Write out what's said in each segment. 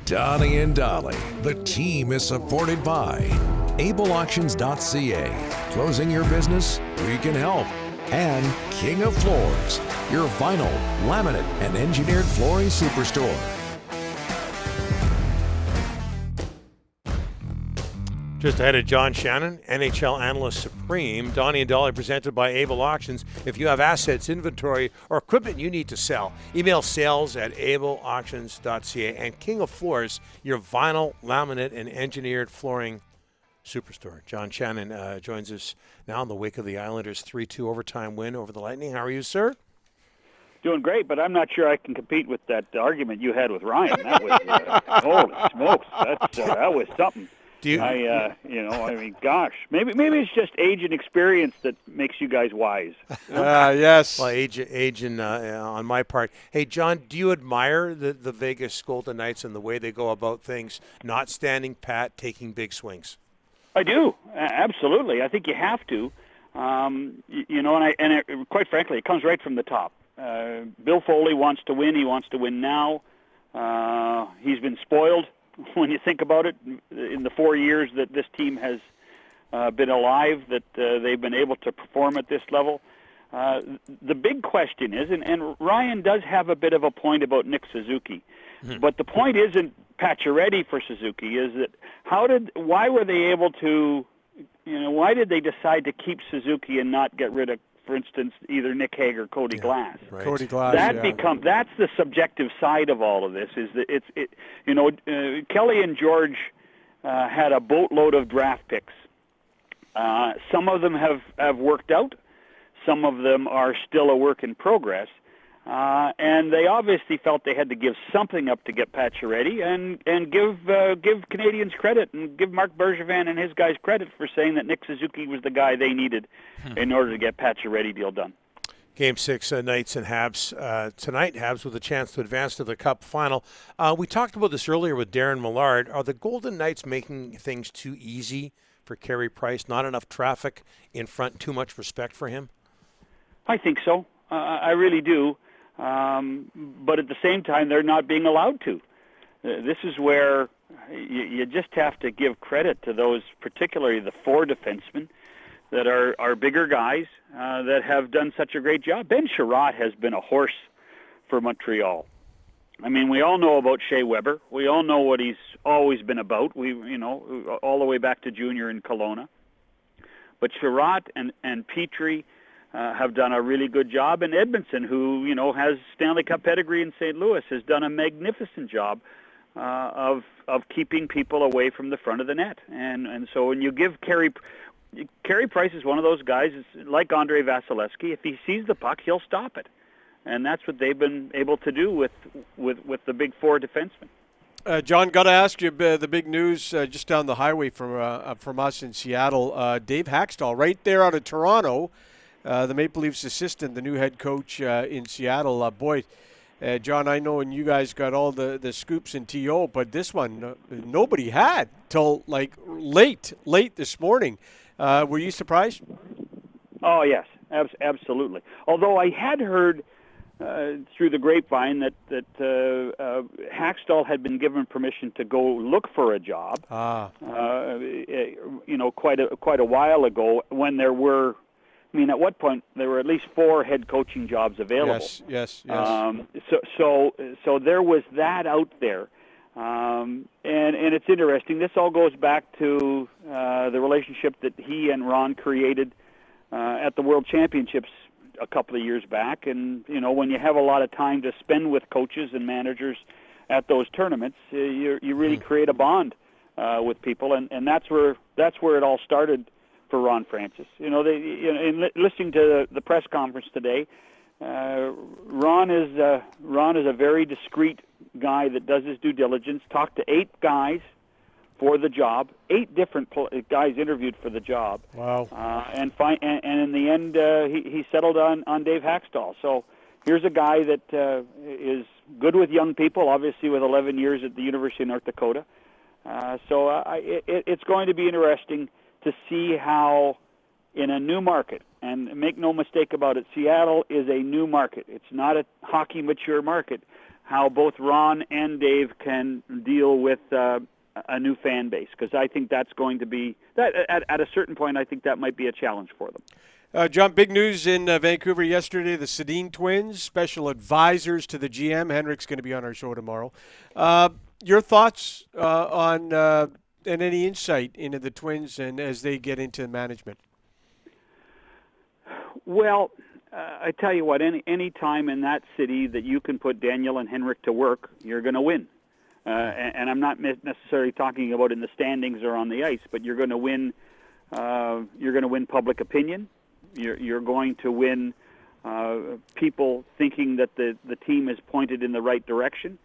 Donnie and Dolly. The team is supported by ableauctions.ca. Closing your business? We can help. And King of Floors, your vinyl, laminate, and engineered flooring superstore. Just ahead of John Shannon, NHL Analyst Supreme. Donnie and Dolly presented by Able Auctions. If you have assets, inventory, or equipment you need to sell, email sales@ableauctions.ca. And King of Floors, your vinyl, laminate, and engineered flooring superstore. John Shannon joins us now in the wake of the Islanders' 3-2 overtime win over the Lightning. How are you, sir? Doing great, but I'm not sure I can compete with that argument you had with Ryan. That was holy smokes. That was something. Gosh, maybe it's just age and experience that makes you guys wise. Yes. Well, age and on my part. Hey, John, do you admire the Vegas Golden Knights and the way they go about things, not standing pat, taking big swings? I do, absolutely. I think you have to, quite frankly, it comes right from the top. Bill Foley wants to win. He wants to win now. He's been spoiled. When you think about it, in the 4 years that this team has been alive, that they've been able to perform at this level. The big question is, and Ryan does have a bit of a point about Nick Suzuki, but the point isn't Pacioretty for Suzuki, is that why were they able to, why did they decide to keep Suzuki and not get rid of, for instance, either Nick Hague or Cody Glass? Right. Cody Glass. That's the subjective side of all of this. Is that Kelly and George had a boatload of draft picks. Some of them have worked out. Some of them are still a work in progress. And they obviously felt they had to give something up to get Pacioretty and give Canadians credit and give Marc Bergevin and his guys credit for saying that Nick Suzuki was the guy they needed in order to get Pacioretty deal done. Game 6, Knights and Habs. Tonight, Habs with a chance to advance to the Cup final. We talked about this earlier with Darren Millard. Are the Golden Knights making things too easy for Carey Price? Not enough traffic in front, too much respect for him? I think so. I really do. But at the same time, they're not being allowed to. This is where you just have to give credit to those, particularly the 4 defensemen that are bigger guys that have done such a great job. Ben Sherratt has been a horse for Montreal. I mean, we all know about Shea Weber. We all know what he's always been about. All the way back to junior in Kelowna. But Sherratt and Petrie have done a really good job, and Edmondson, who has Stanley Cup pedigree in St. Louis, has done a magnificent job of keeping people away from the front of the net. And so when you give Carey Price is one of those guys, like Andre Vasilevsky. If he sees the puck, he'll stop it, and that's what they've been able to do with the big 4 defensemen. John, got to ask you the big news just down the highway from us in Seattle. Dave Haxtell, right there out of Toronto. The Maple Leafs assistant, the new head coach in Seattle. John, I know, and you guys got all the scoops in TO, but this one nobody had till like late this morning. Were you surprised? Oh yes, absolutely. Although I had heard through the grapevine that Haxtell had been given permission to go look for a job. Quite a while ago when there were. I mean, at what point there were at least 4 head coaching jobs available. Yes. So there was that out there, and it's interesting. This all goes back to the relationship that he and Ron created at the World Championships a couple of years back. And when you have a lot of time to spend with coaches and managers at those tournaments, you really create a bond with people, and that's where it all started. For Ron Francis, in listening to the press conference today, Ron is a very discreet guy that does his due diligence. Talked to 8 guys for the job, 8 different guys interviewed for the job. Wow! And in the end, he settled on Dave Haxtell. So here's a guy that is good with young people, obviously with 11 years at the University of North Dakota. It's going to be interesting to see how, in a new market, and make no mistake about it, Seattle is a new market. It's not a hockey mature market. how both Ron and Dave can deal with a new fan base, because I think that's going to be that at a certain point. I think that might be a challenge for them. John, big news in Vancouver yesterday. The Sedin twins, special advisors to the GM. Henrik's going to be on our show tomorrow. Your thoughts on and any insight into the twins and as they get into management? Well, I tell you what, any time in that city that you can put Daniel and Henrik to work, you're going to win. And I'm not necessarily talking about in the standings or on the ice, but you're going to win. You're going to win public opinion. You're going to win people thinking that the team is pointed in the right direction.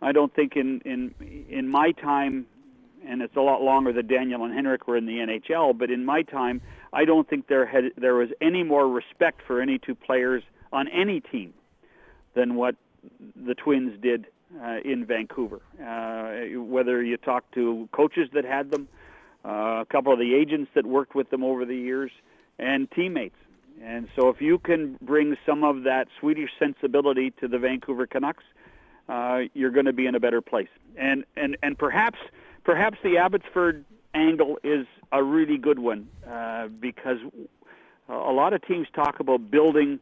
I don't think in my time, and it's a lot longer than Daniel and Henrik were in the NHL, but in my time, I don't think there was any more respect for any two players on any team than what the Twins did in Vancouver. Whether you talk to coaches that had them, a couple of the agents that worked with them over the years, and teammates. And so if you can bring some of that Swedish sensibility to the Vancouver Canucks, you're going to be in a better place. And perhaps the Abbotsford angle is a really good one, because a lot of teams talk about building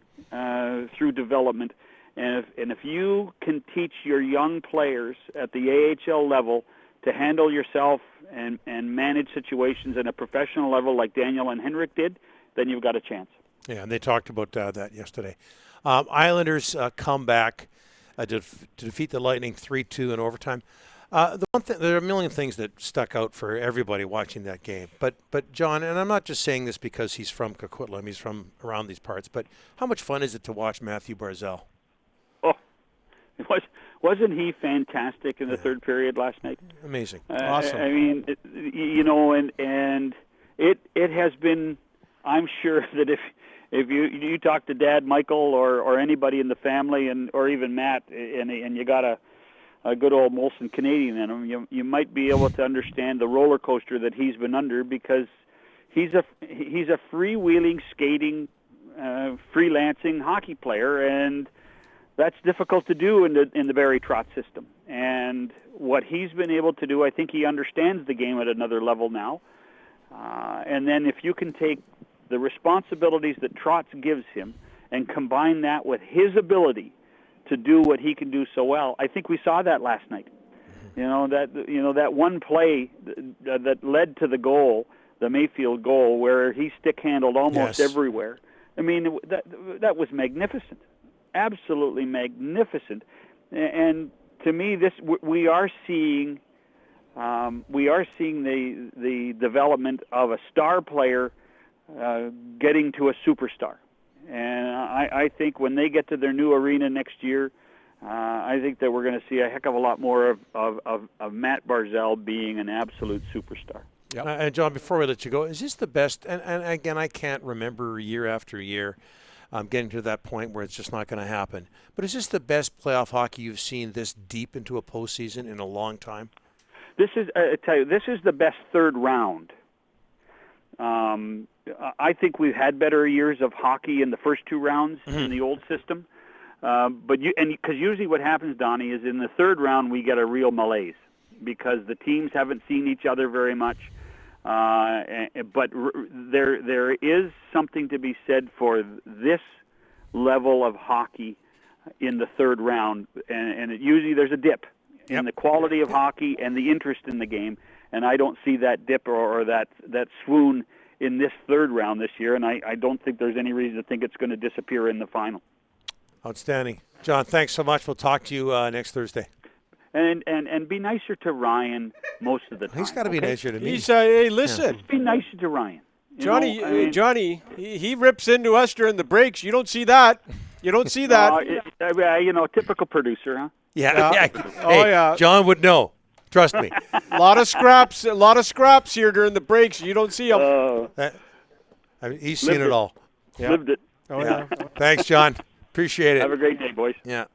through development. And if you can teach your young players at the AHL level to handle yourself and manage situations at a professional level like Daniel and Henrik did, then you've got a chance. Yeah, and they talked about that yesterday. Islanders come back to defeat the Lightning 3-2 in overtime. There are a million things that stuck out for everybody watching that game. But John, and I'm not just saying this because he's from Coquitlam, he's from around these parts, but how much fun is it to watch Matthew Barzal? Oh, wasn't he fantastic in the third period last night? Amazing. Awesome. I mean, and it has been, I'm sure that if you talk to Dad Michael or anybody in the family or even Matt and you got a good old Molson Canadian in him, you might be able to understand the roller coaster that he's been under, because he's a freewheeling, skating, freelancing hockey player, and that's difficult to do in the Barry Trotz system. And what he's been able to do, I think he understands the game at another level now. And then if you can take the responsibilities that Trotz gives him and combine that with his ability to do what he can do so well, I think we saw that last night. That one play that led to the goal, the Mayfield goal, where he stick-handled almost everywhere. I mean, that was magnificent, absolutely magnificent. And to me, we are seeing the development of a star player getting to a superstar. And I think when they get to their new arena next year, I think that we're going to see a heck of a lot more of Matt Barzal being an absolute superstar. Yep. And John, before we let you go, is this the best? And again, I can't remember year after year getting to that point where it's just not going to happen. But is this the best playoff hockey you've seen this deep into a postseason in a long time? This is, I tell you, this is the best third round. I think we've had better years of hockey in the first two rounds in the old system. Because usually what happens, Donnie, is in the third round we get a real malaise because the teams haven't seen each other very much. But there is something to be said for this level of hockey in the third round, and usually there's a dip in the quality of hockey and the interest in the game. And I don't see that dip or that swoon in this third round this year, and I don't think there's any reason to think it's going to disappear in the final. Outstanding. John, thanks so much. We'll talk to you next Thursday. And be nicer to Ryan most of the time. He's got to be nicer to me. He's hey, listen. Just be nicer to Ryan. Johnny, he rips into us during the breaks. You don't see that. You don't see that. Typical producer, huh? Yeah. Oh, yeah. John would know. Trust me. A lot of scraps here during the breaks. You don't see them. He's seen it all. Lived it. Oh, yeah. Thanks, John. Appreciate it. Have a great day, boys. Yeah.